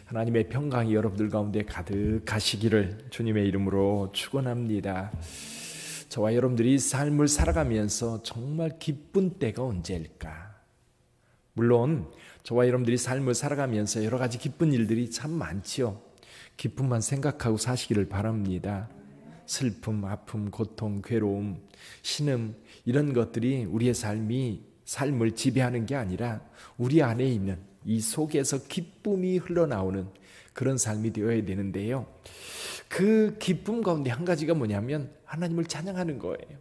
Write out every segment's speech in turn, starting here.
하나님의 평강이 여러분들 가운데 가득하시기를 주님의 이름으로 축원합니다. 저와 여러분들이 삶을 살아가면서 정말 기쁜 때가 언제일까? 물론 저와 여러분들이 삶을 살아가면서 여러 가지 기쁜 일들이 참 많지요. 기쁨만 생각하고 사시기를 바랍니다. 슬픔, 아픔, 고통, 괴로움, 신음 이런 것들이 우리의 삶을 지배하는 게 아니라 우리 안에 있는 이 속에서 기쁨이 흘러나오는 그런 삶이 되어야 되는데요. 그 기쁨 가운데 한 가지가 뭐냐면 하나님을 찬양하는 거예요.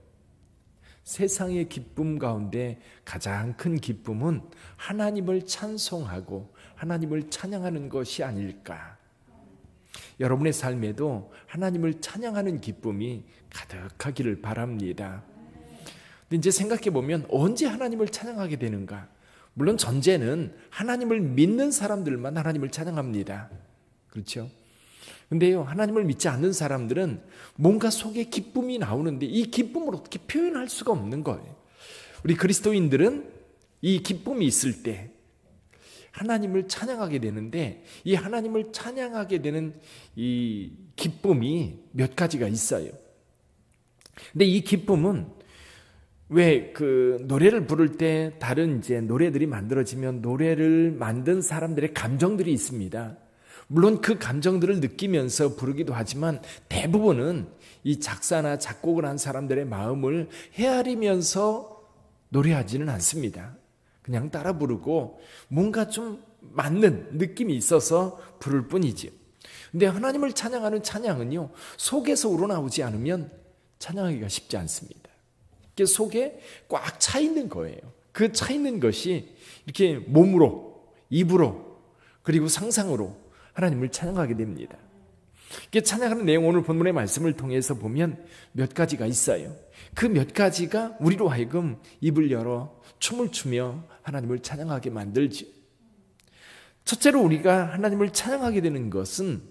세상의 기쁨 가운데 가장 큰 기쁨은 하나님을 찬송하고 하나님을 찬양하는 것이 아닐까. 여러분의 삶에도 하나님을 찬양하는 기쁨이 가득하기를 바랍니다. 근데 이제 생각해 보면 언제 하나님을 찬양하게 되는가? 물론 전제는 하나님을 믿는 사람들만 하나님을 찬양합니다. 그렇죠? 근데요, 하나님을 믿지 않는 사람들은 뭔가 속에 기쁨이 나오는데 이 기쁨을 어떻게 표현할 수가 없는 거예요. 우리 그리스도인들은 이 기쁨이 있을 때 하나님을 찬양하게 되는데 이 하나님을 찬양하게 되는 이 기쁨이 몇 가지가 있어요. 근데 이 기쁨은 왜 그 노래를 부를 때 다른 이제 노래들이 만들어지면 노래를 만든 사람들의 감정들이 있습니다. 물론 그 감정들을 느끼면서 부르기도 하지만 대부분은 이 작사나 작곡을 한 사람들의 마음을 헤아리면서 노래하지는 않습니다. 그냥 따라 부르고 뭔가 좀 맞는 느낌이 있어서 부를 뿐이지. 근데 하나님을 찬양하는 찬양은요, 속에서 우러나오지 않으면 찬양하기가 쉽지 않습니다. 속에 꽉 차 있는 거예요. 그 차 있는 것이 이렇게 몸으로, 입으로, 그리고 상상으로 하나님을 찬양하게 됩니다. 찬양하는 내용 오늘 본문의 말씀을 통해서 보면 몇 가지가 있어요. 그 몇 가지가 우리로 하여금 입을 열어 춤을 추며 하나님을 찬양하게 만들지. 첫째로 우리가 하나님을 찬양하게 되는 것은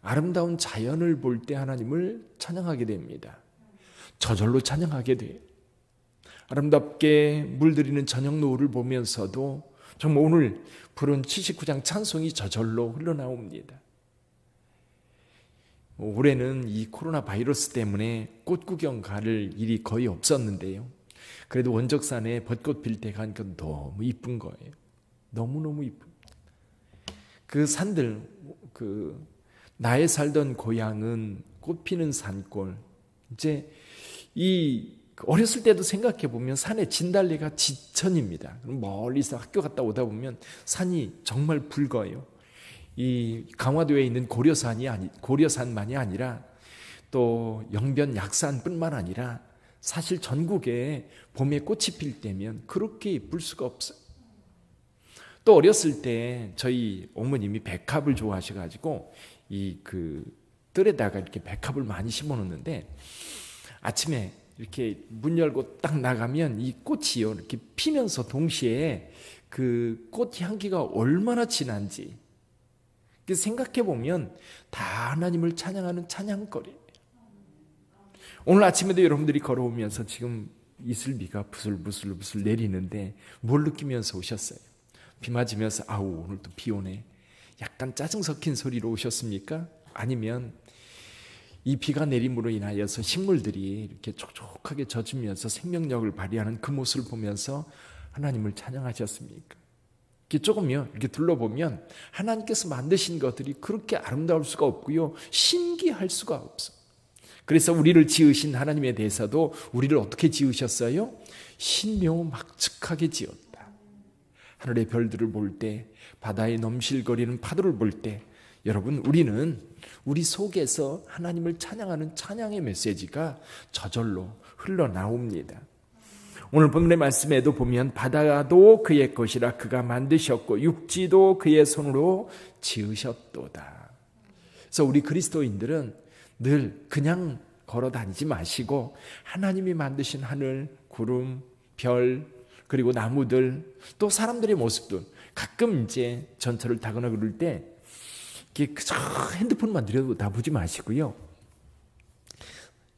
아름다운 자연을 볼 때 하나님을 찬양하게 됩니다. 저절로 찬양하게 돼요. 아름답게 물들이는 저녁 노을을 보면서도 정말 오늘 부른 79장 찬송이 저절로 흘러나옵니다. 올해는 이 코로나 바이러스 때문에 꽃 구경 갈 일이 거의 없었는데요. 그래도 원적산에 벚꽃 필 때 가니까 너무 이쁜 거예요. 너무너무 이쁜. 그 산들, 나의 살던 고향은 꽃 피는 산골. 이제 어렸을 때도 생각해 보면 산의 진달래가 지천입니다. 멀리서 학교 갔다 오다 보면 산이 정말 붉어요. 이 강화도에 있는 고려산만이 아니라 또 영변 약산뿐만 아니라 사실 전국에 봄에 꽃이 필 때면 그렇게 예쁠 수가 없어요. 또 어렸을 때 저희 어머님이 백합을 좋아하셔가지고 뜰에다가 이렇게 백합을 많이 심어놓는데 아침에 이렇게 문 열고 딱 나가면 이 꽃이요 이렇게 피면서 동시에 그 꽃 향기가 얼마나 진한지 생각해 보면 다 하나님을 찬양하는 찬양거리예요. 오늘 아침에도 여러분들이 걸어오면서 지금 이슬비가 부슬부슬 내리는데 뭘 느끼면서 오셨어요? 비 맞으면서 아우 오늘 또 비 오네. 약간 짜증 섞인 소리로 오셨습니까? 아니면 이 비가 내림으로 인하여서 식물들이 이렇게 촉촉하게 젖으면서 생명력을 발휘하는 그 모습을 보면서 하나님을 찬양하셨습니까? 이렇게 조금요, 이렇게 둘러보면 하나님께서 만드신 것들이 그렇게 아름다울 수가 없고요, 신기할 수가 없어. 그래서 우리를 지으신 하나님에 대해서도 우리를 어떻게 지으셨어요? 신묘막측하게 지었다. 하늘의 별들을 볼 때, 바다에 넘실거리는 파도를 볼 때, 여러분 우리는 우리 속에서 하나님을 찬양하는 찬양의 메시지가 저절로 흘러나옵니다. 오늘 본문의 말씀에도 보면 바다도 그의 것이라 그가 만드셨고 육지도 그의 손으로 지으셨도다. 그래서 우리 그리스도인들은 늘 그냥 걸어 다니지 마시고 하나님이 만드신 하늘, 구름, 별, 그리고 나무들, 또 사람들의 모습들, 가끔 이제 전철을 타거나 그럴 때 그저 핸드폰만 들여도 다 보지 마시고요.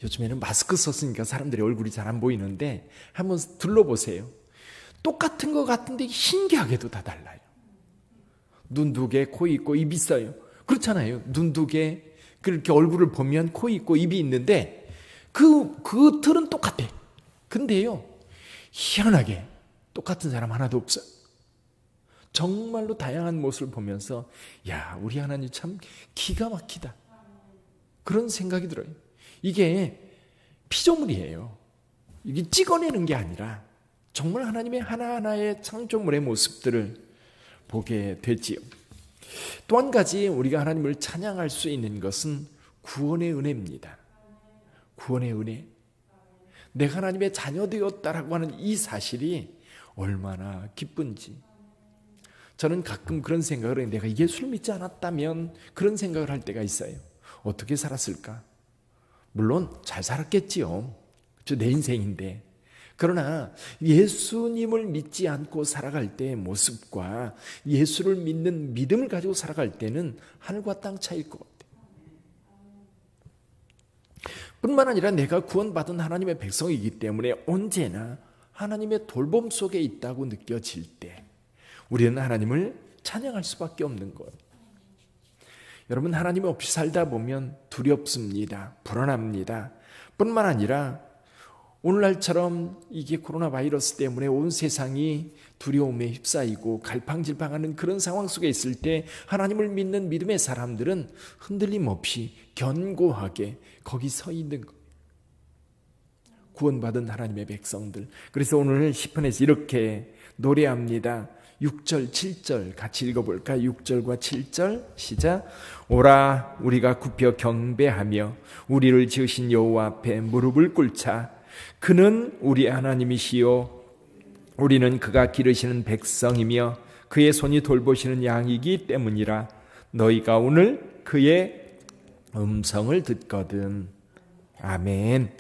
요즘에는 마스크 썼으니까 사람들의 얼굴이 잘 안 보이는데 한번 둘러보세요. 똑같은 것 같은데 신기하게도 다 달라요. 눈 두 개, 코 있고 입 있어요. 그렇잖아요. 눈 두 개, 그렇게 얼굴을 보면 코 있고 입이 있는데 그 틀은 똑같아. 근데요, 희한하게 똑같은 사람 하나도 없어요. 정말로 다양한 모습을 보면서 야, 우리 하나님 참 기가 막히다, 그런 생각이 들어요. 이게 피조물이에요. 이게 찍어내는 게 아니라 정말 하나님의 하나하나의 창조물의 모습들을 보게 되지요. 또 한 가지 우리가 하나님을 찬양할 수 있는 것은 구원의 은혜입니다. 구원의 은혜. 내가 하나님의 자녀 되었다라고 하는 이 사실이 얼마나 기쁜지. 저는 가끔 그런 생각을 해요. 내가 예수를 믿지 않았다면, 그런 생각을 할 때가 있어요. 어떻게 살았을까? 물론 잘 살았겠지요. 내 인생인데. 그러나 예수님을 믿지 않고 살아갈 때의 모습과 예수를 믿는 믿음을 가지고 살아갈 때는 하늘과 땅 차이일 것 같아요. 뿐만 아니라 내가 구원받은 하나님의 백성이기 때문에 언제나 하나님의 돌봄 속에 있다고 느껴질 때 우리는 하나님을 찬양할 수밖에 없는 거예요. 여러분, 하나님 없이 살다 보면 두렵습니다. 불안합니다. 뿐만 아니라 오늘날처럼 이게 코로나 바이러스 때문에 온 세상이 두려움에 휩싸이고 갈팡질팡하는 그런 상황 속에 있을 때 하나님을 믿는 믿음의 사람들은 흔들림 없이 견고하게 거기 서 있는 거예요. 구원받은 하나님의 백성들. 그래서 오늘 시편에서 이렇게 노래합니다. 6절, 7절 같이 읽어볼까요? 6절과 7절 시작. 오라, 우리가 굽혀 경배하며 우리를 지으신 여호와 앞에 무릎을 꿇자. 그는 우리 하나님이시요 우리는 그가 기르시는 백성이며 그의 손이 돌보시는 양이기 때문이라. 너희가 오늘 그의 음성을 듣거든. 아멘.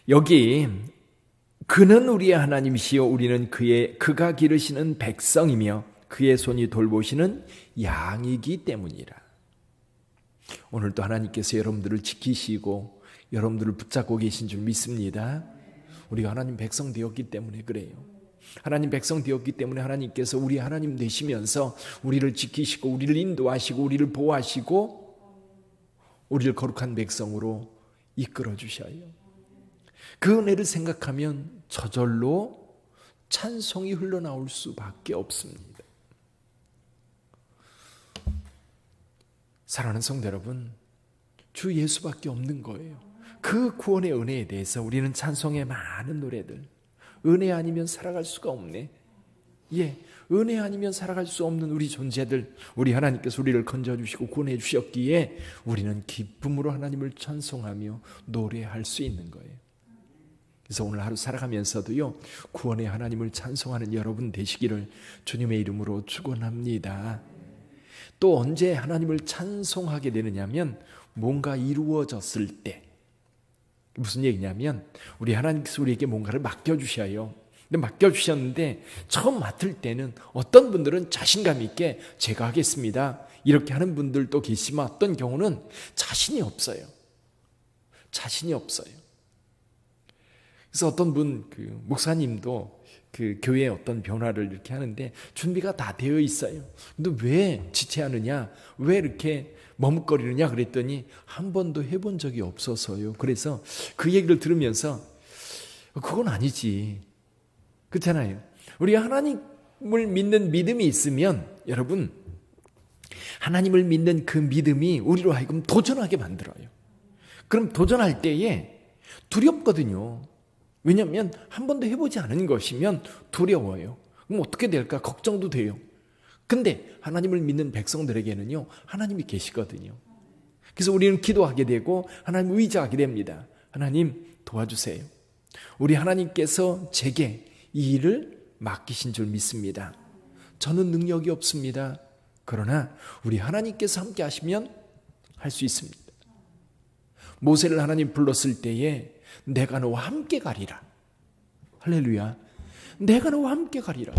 여기 그는 우리의 하나님이시요 우리는 그가 기르시는 백성이며 그의 손이 돌보시는 양이기 때문이라. 오늘도 하나님께서 여러분들을 지키시고 여러분들을 붙잡고 계신 줄 믿습니다. 우리가 하나님 백성 되었기 때문에 그래요. 하나님 백성 되었기 때문에 하나님께서 우리 하나님 되시면서 우리를 지키시고 우리를 인도하시고 우리를 보호하시고 우리를 거룩한 백성으로 이끌어 주셔요. 그 은혜를 생각하면 저절로 찬송이 흘러나올 수밖에 없습니다. 사랑하는 성도 여러분, 주 예수밖에 없는 거예요. 그 구원의 은혜에 대해서 우리는 찬송의 많은 노래들, 은혜 아니면 살아갈 수가 없네. 은혜 아니면 살아갈 수 없는 우리 존재들, 우리 하나님께서 우리를 건져주시고 구원해 주셨기에 우리는 기쁨으로 하나님을 찬송하며 노래할 수 있는 거예요. 그래서 오늘 하루 살아가면서도요, 구원의 하나님을 찬송하는 여러분 되시기를 주님의 이름으로 축원합니다. 또 언제 하나님을 찬송하게 되느냐면 뭔가 이루어졌을 때. 무슨 얘기냐면 우리 하나님께서 우리에게 뭔가를 맡겨주셔요. 근데 맡겨주셨는데 처음 맡을 때는 어떤 분들은 자신감 있게 제가 하겠습니다 이렇게 하는 분들도 계시지만 어떤 경우는 자신이 없어요. 그래서 어떤 분 목사님도 교회에 어떤 변화를 이렇게 하는데 준비가 다 되어 있어요. 근데 왜 지체하느냐? 왜 이렇게 머뭇거리느냐? 그랬더니 한 번도 해본 적이 없어서요. 그래서 그 얘기를 들으면서 그건 아니지. 그렇잖아요. 우리가 하나님을 믿는 믿음이 있으면 여러분, 하나님을 믿는 그 믿음이 우리로 하여금 도전하게 만들어요. 그럼 도전할 때에 두렵거든요. 왜냐하면 한 번도 해보지 않은 것이면 두려워요. 그럼 어떻게 될까 걱정도 돼요. 근데 하나님을 믿는 백성들에게는요, 하나님이 계시거든요. 그래서 우리는 기도하게 되고 하나님 의지하게 됩니다. 하나님 도와주세요. 우리 하나님께서 제게 이 일을 맡기신 줄 믿습니다. 저는 능력이 없습니다. 그러나 우리 하나님께서 함께 하시면 할 수 있습니다. 모세를 하나님 불렀을 때에 내가 너와 함께 가리라. 할렐루야. 내가 너와 함께 가리라.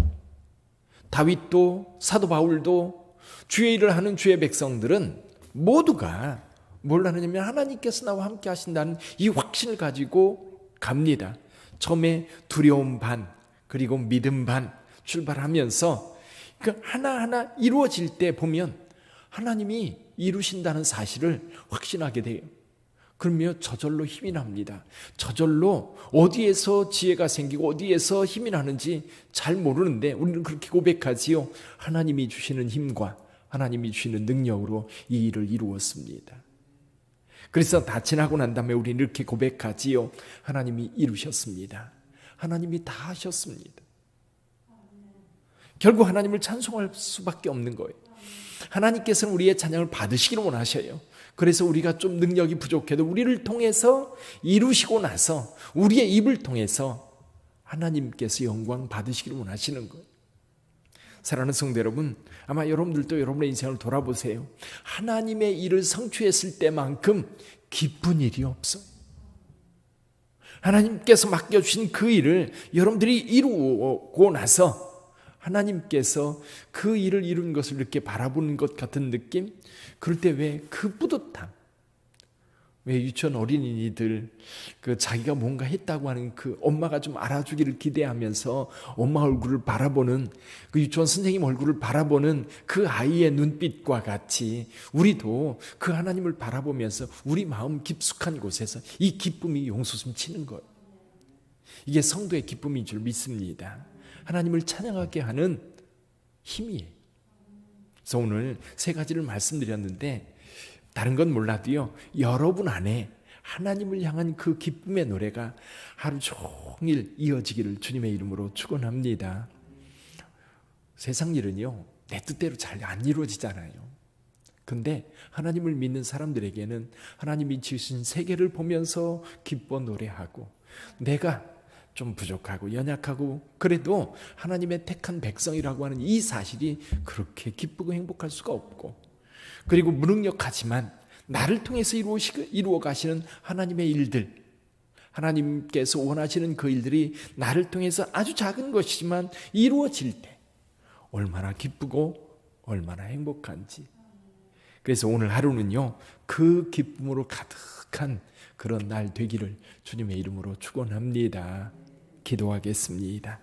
다윗도 사도 바울도 주의 일을 하는 주의 백성들은 모두가 뭘 하느냐면 하나님께서 나와 함께 하신다는 이 확신을 가지고 갑니다. 처음에 두려움 반, 그리고 믿음 반 출발하면서 그 하나하나 이루어질 때 보면 하나님이 이루신다는 사실을 확신하게 돼요. 그러면 저절로 힘이 납니다. 저절로 어디에서 지혜가 생기고 어디에서 힘이 나는지 잘 모르는데 우리는 그렇게 고백하지요. 하나님이 주시는 힘과 하나님이 주시는 능력으로 이 일을 이루었습니다. 그래서 다 지나고 난 다음에 우리는 이렇게 고백하지요. 하나님이 이루셨습니다. 하나님이 다 하셨습니다. 결국 하나님을 찬송할 수밖에 없는 거예요. 하나님께서는 우리의 찬양을 받으시기를 원하셔요. 그래서 우리가 좀 능력이 부족해도 우리를 통해서 이루시고 나서 우리의 입을 통해서 하나님께서 영광 받으시기를 원하시는 거예요. 사랑하는 성도 여러분, 아마 여러분들도 여러분의 인생을 돌아보세요. 하나님의 일을 성취했을 때만큼 기쁜 일이 없어요. 하나님께서 맡겨주신 그 일을 여러분들이 이루고 나서 하나님께서 그 일을 이룬 것을 이렇게 바라보는 것 같은 느낌? 그럴 때 왜 그 뿌듯함? 왜 유치원 어린이들 그 자기가 뭔가 했다고 하는 그 엄마가 좀 알아주기를 기대하면서 엄마 얼굴을 바라보는 그 유치원 선생님 얼굴을 바라보는 그 아이의 눈빛과 같이 우리도 그 하나님을 바라보면서 우리 마음 깊숙한 곳에서 이 기쁨이 용솟음 치는 거예요. 이게 성도의 기쁨인 줄 믿습니다. 하나님을 찬양하게 하는 힘이에요. 그래서 오늘 세 가지를 말씀드렸는데 다른 건 몰라도요, 여러분 안에 하나님을 향한 그 기쁨의 노래가 하루 종일 이어지기를 주님의 이름으로 축원합니다. 세상 일은요, 내 뜻대로 잘 안 이루어지잖아요. 근데 하나님을 믿는 사람들에게는 하나님이 지으신 세계를 보면서 기뻐 노래하고, 내가 좀 부족하고 연약하고 그래도 하나님의 택한 백성이라고 하는 이 사실이 그렇게 기쁘고 행복할 수가 없고, 그리고 무능력하지만 나를 통해서 이루어 가시는 하나님의 일들, 하나님께서 원하시는 그 일들이 나를 통해서 아주 작은 것이지만 이루어질 때 얼마나 기쁘고 얼마나 행복한지. 그래서 오늘 하루는요, 그 기쁨으로 가득한 그런 날 되기를 주님의 이름으로 축원합니다. 기도하겠습니다.